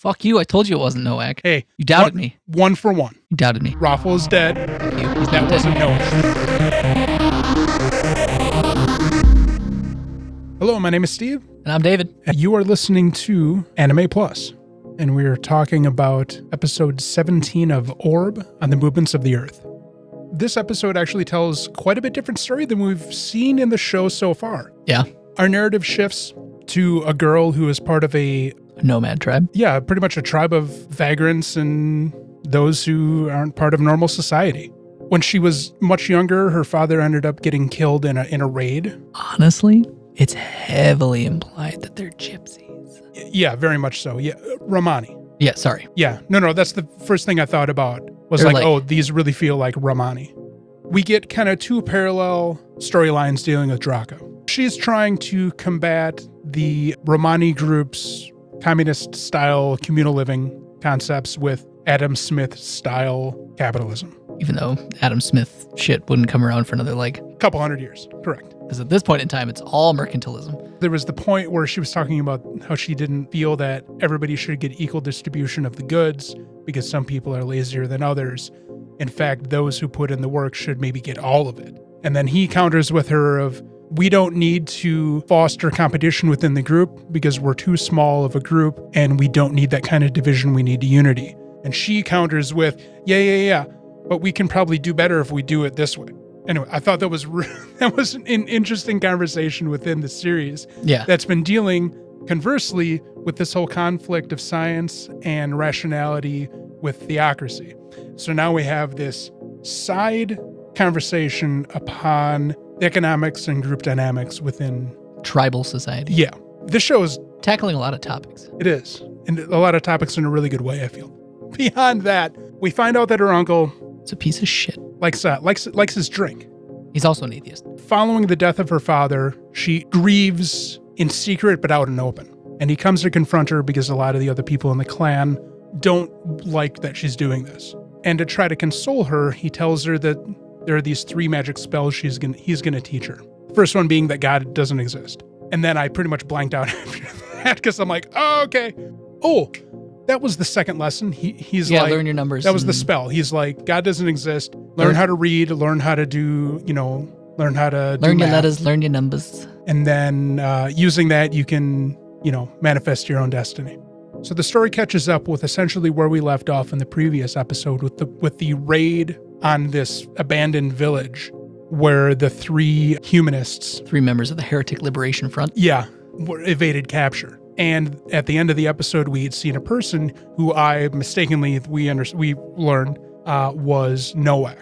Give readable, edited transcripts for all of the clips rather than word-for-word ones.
Fuck you. I told you it wasn't Nowak. Hey. You doubted me. 1 for 1. You doubted me. Raffle is dead. Fuck you. He's That not wasn't dead. Noah. Hello, my name is Steve. And I'm David. And you are listening to Anime Plus. And we're talking about episode 17 of Orb on the Movements of the Earth. This episode actually tells quite a bit different story than we've seen in the show so far. Yeah. Our narrative shifts to a girl who is part of a nomad tribe. Yeah, pretty much a tribe of vagrants and those who aren't part of normal society. When she was much younger, her father ended up getting killed in a raid. Honestly, it's heavily implied that they're gypsies. Yeah, very much so. Yeah, Romani. Yeah, sorry. Yeah, no, that's the first thing I thought about was They're like, oh, these really feel like Romani. We get kind of two parallel storylines dealing with Draco. She's trying to combat the Romani group's communist-style communal living concepts with Adam Smith-style capitalism. Even though Adam Smith shit wouldn't come around for another, couple hundred years. Correct. Because at this point in time, it's all mercantilism. There was the point where she was talking about how she didn't feel that everybody should get equal distribution of the goods because some people are lazier than others. In fact, those who put in the work should maybe get all of it. And then he counters with her of, we don't need to foster competition within the group because we're too small of a group and we don't need that kind of division. We need unity. And she counters with, yeah, but we can probably do better if we do it this way. Anyway, I thought that was an interesting conversation within the series. Yeah. That's been dealing conversely with this whole conflict of science and rationality with theocracy. So now we have this side conversation upon economics and group dynamics within tribal society. Yeah. This show is tackling a lot of topics. It is. And a lot of topics in a really good way, I feel. Beyond that, we find out that her uncle is a piece of shit. Likes his drink. He's also an atheist. Following the death of her father, she grieves in secret but out and open. And he comes to confront her because a lot of the other people in the clan don't like that she's doing this. And to try to console her, he tells her that there are these 3 magic spells he's going to teach her. The first one being that God doesn't exist. And then I pretty much blanked out after that because I'm like, oh, okay. Oh, that was the second lesson. He's like, learn your numbers. That was the spell. He's like, God doesn't exist. Learn how to read, learn how to do, learn how to learn do your math. letters, learn your numbers. And then using that, you can, manifest your own destiny. So the story catches up with essentially where we left off in the previous episode with the raid on this abandoned village where the 3 humanists, 3 members of the Heretic Liberation Front. Yeah, were evaded capture. And at the end of the episode, we had seen a person who we learned was Nowak.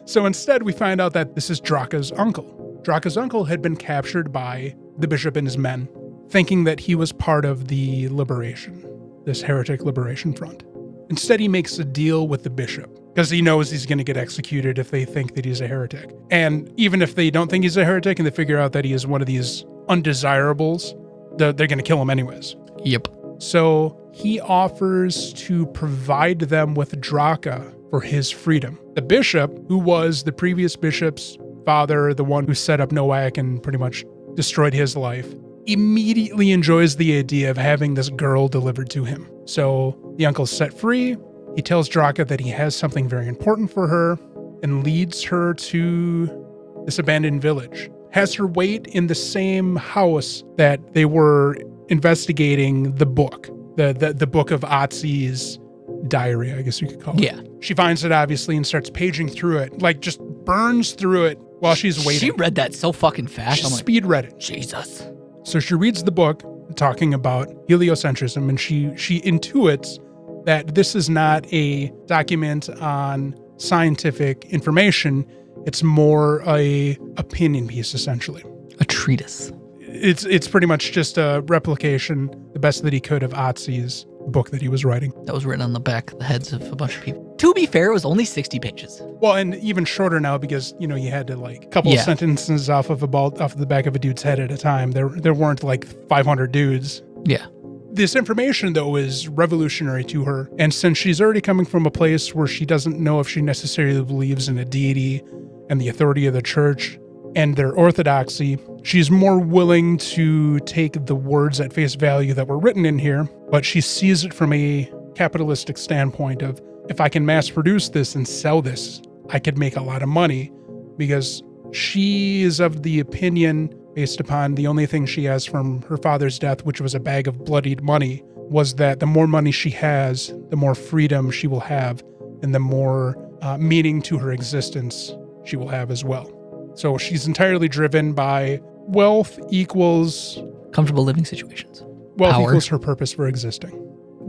So instead, we find out that this is Draka's uncle. Draka's uncle had been captured by the bishop and his men, thinking that he was part of the liberation, this Heretic Liberation Front. Instead, he makes a deal with the bishop because he knows he's going to get executed if they think that he's a heretic. And even if they don't think he's a heretic and they figure out that he is one of these undesirables, they're going to kill him anyways. Yep. So he offers to provide them with Draka for his freedom. The bishop, who was the previous bishop's father, the one who set up Nowak and pretty much destroyed his life, immediately enjoys the idea of having this girl delivered to him. So the uncle's set free. He tells Draka that he has something very important for her and leads her to this abandoned village. Has her wait in the same house that they were investigating the book, the book of Otzi's diary, I guess you could call it. Yeah. She finds it, obviously, and starts paging through it, just burns through it while she's waiting. She read that so fucking fast. She speed read it. Jesus. So she reads the book talking about heliocentrism, and she intuits that this is not a document on scientific information. It's more a opinion piece, essentially. A treatise. It's pretty much just a replication, the best that he could, of Otzi's book that he was writing. That was written on the back of the heads of a bunch of people. To be fair, it was only 60 pages. Well, and even shorter now because, you had to a couple of sentences off of the back of a dude's head at a time. There weren't 500 dudes. Yeah. This information, though, is revolutionary to her. And since she's already coming from a place where she doesn't know if she necessarily believes in a deity and the authority of the church and their orthodoxy, she's more willing to take the words at face value that were written in here but she sees it from a capitalistic standpoint of, if I can mass produce this and sell this, I could make a lot of money, because she is of the opinion, based upon the only thing she has from her father's death, which was a bag of bloodied money, was that the more money she has, the more freedom she will have, and the more meaning to her existence she will have as well. So she's entirely driven by wealth equals... comfortable living situations. Wealth Power. equals her purpose for existing.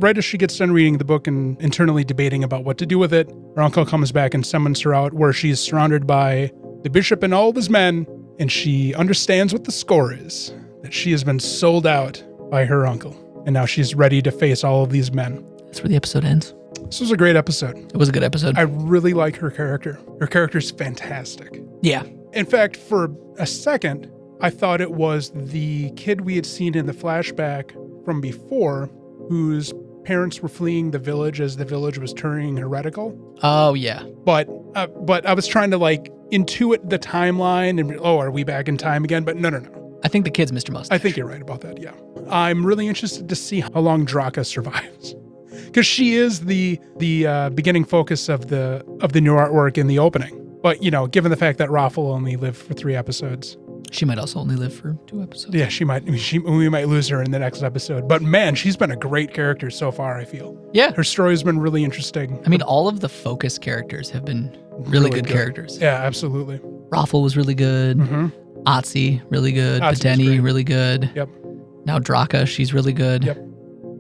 Right as she gets done reading the book and internally debating about what to do with it, her uncle comes back and summons her out, where she's surrounded by the bishop and all of his men, and she understands what the score is, that she has been sold out by her uncle, and now she's ready to face all of these men. That's where the episode ends. This was a great episode. It was a good episode. I really like her character. Her character's fantastic. Yeah. In fact, for a second, I thought it was the kid we had seen in the flashback from before, whose parents were fleeing the village as the village was turning heretical. Oh, yeah. But I was trying to intuit the timeline and, are we back in time again? But no. I think the kid's Mr. Mustache. I think you're right about that, yeah. I'm really interested to see how long Draka survives. Because she is the beginning focus of the new artwork in the opening. But, given the fact that Raffle only lived for 3 episodes. She might also only live for 2 episodes. Yeah, she might. We might lose her in the next episode. But man, she's been a great character so far, I feel. Yeah. Her story has been really interesting. I mean, all of the focus characters have been really good characters. Yeah, absolutely. Raffle was really good. Mm-hmm. Otzi, really good. Otzi was Pateni, great. really good. Yep. Now Draka, she's really good. Yep.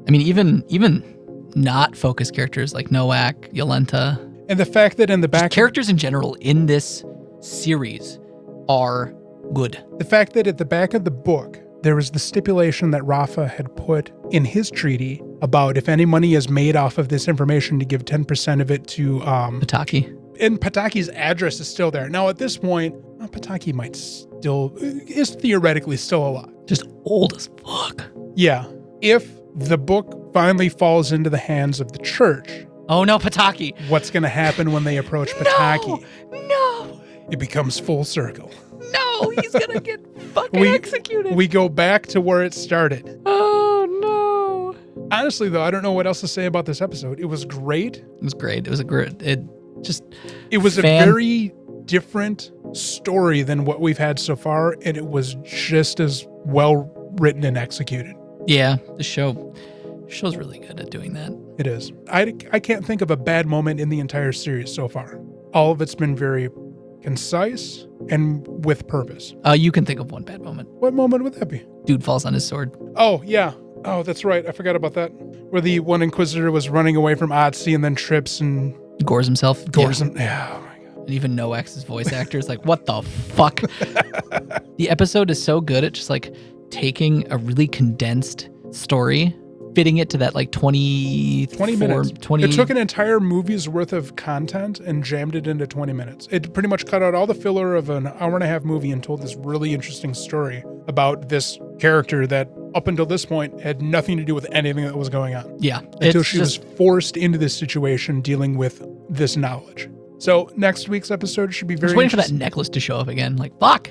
I mean, even not focus characters like Nowak, Yolenta. And the fact that in the back... characters in general in this series are good. The fact that at the back of the book, there was the stipulation that Rafa had put in his treaty about if any money is made off of this information to give 10% of it to... Pataki. And Pataki's address is still there. Now, at this point, Pataki is theoretically still alive. Just old as fuck. Yeah. If the book finally falls into the hands of the church... Oh no, Pataki. What's going to happen when they approach Pataki? No. It becomes full circle. No, he's going to get fucking executed. We go back to where it started. Oh no. Honestly, though, I don't know what else to say about this episode. It was great. It was great. It was a very different story than what we've had so far, and it was just as well written and executed. Yeah, the show's really good at doing that. It is. I can't think of a bad moment in the entire series so far. All of it's been very concise and with purpose. You can think of one bad moment. What moment would that be? Dude falls on his sword. Oh, yeah. Oh, that's right. I forgot about that. Where the one Inquisitor was running away from Otzi and then trips and... Gores himself. Yeah. Oh, my God. And even Noak's voice actor is like, what the fuck? The episode is so good at just taking a really condensed story, fitting it to that 20 minutes. 20. It took an entire movie's worth of content and jammed it into 20 minutes. It pretty much cut out all the filler of an hour-and-a-half movie and told this really interesting story about this character that up until this point had nothing to do with anything that was going on. Yeah. Until she was forced into this situation dealing with this knowledge. So next week's episode should be very waiting for that necklace to show up again. Fuck.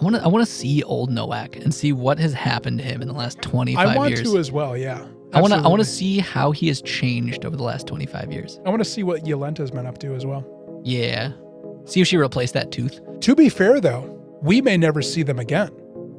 I want to see old Nowak and see what has happened to him in the last 25 years. I want to as well, yeah. I want to see how he has changed over the last 25 years. I want to see what Yolenta's been up to as well. Yeah. See if she replaced that tooth. To be fair, though, we may never see them again.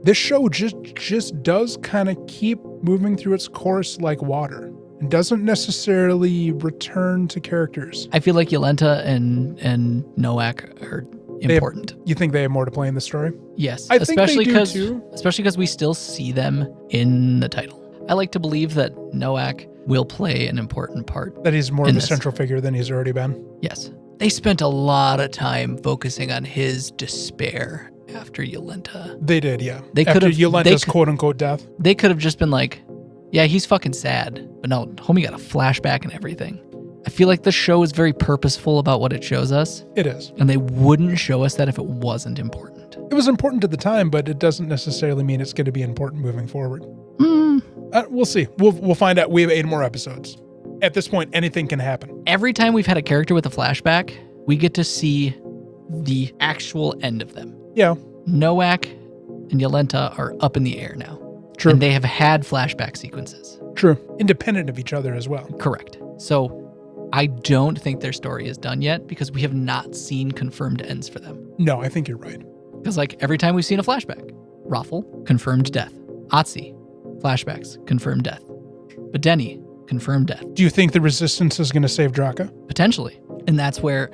This show just does kind of keep moving through its course like water and doesn't necessarily return to characters. I feel like Yolenta and Nowak are important. You think they have more to play in the story? Yes. I think they do too. Especially because we still see them in the title. I like to believe that Nowak will play an important part. That he's more of a central figure than he's already been. Yes. They spent a lot of time focusing on his despair after Yolenta. They did, yeah. After Yolenta's quote-unquote death. They could have just been like, yeah, he's fucking sad. But no, homie got a flashback and everything. I feel like the show is very purposeful about what it shows us. It is. And they wouldn't show us that if it wasn't important. It was important at the time, but it doesn't necessarily mean it's going to be important moving forward. We'll see. We'll find out. We have 8 more episodes. At this point, anything can happen. Every time we've had a character with a flashback, we get to see the actual end of them. Yeah. Nowak and Yolenta are up in the air now. True. And they have had flashback sequences. True. Independent of each other as well. Correct. So I don't think their story is done yet because we have not seen confirmed ends for them. No, I think you're right. Because like every time we've seen a flashback, Raffle, confirmed death. Otzi, flashbacks, confirmed death. Bedeni, confirmed death. Do you think the Resistance is going to save Draka? Potentially. And that's where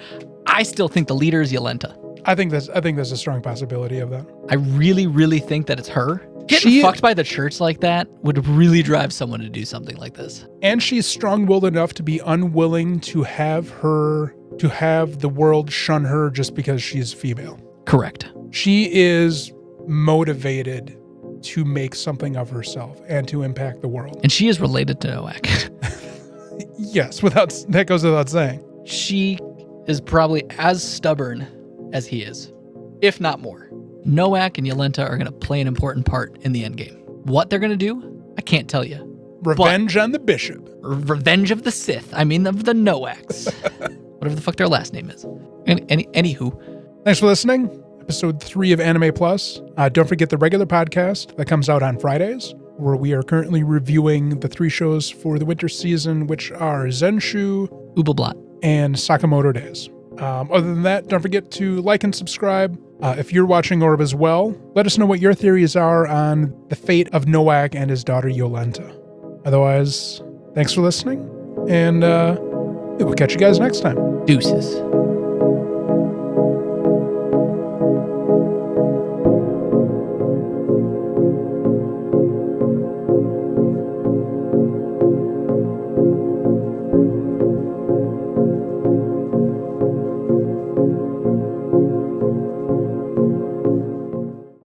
I still think the leader is Yolenta. I think there's a strong possibility of that. I really, really think that it's her. Getting fucked by the church like that would really drive someone to do something like this. And she's strong-willed enough to be unwilling to have the world shun her just because she's female. Correct. She is motivated to make something of herself and to impact the world. And she is related to Noak. Yes, that goes without saying. She is probably as stubborn as he is, if not more. Noak and Yolenta are going to play an important part in the endgame. What they're going to do, I can't tell you. Revenge on the Bishop. Revenge of the Sith. I mean, of the Noaks. Whatever the fuck their last name is. Anywho. Thanks for listening. Episode 3 of Anime Plus. Don't forget the regular podcast that comes out on Fridays, where we are currently reviewing the 3 shows for the winter season, which are Zenshu, Ubel, Blatt, and Sakamoto Days. Other than that, don't forget to like and subscribe. If you're watching Orb as well, let us know what your theories are on the fate of Noak and his daughter Yolenta. Otherwise, thanks for listening, and we'll catch you guys next time. Deuces.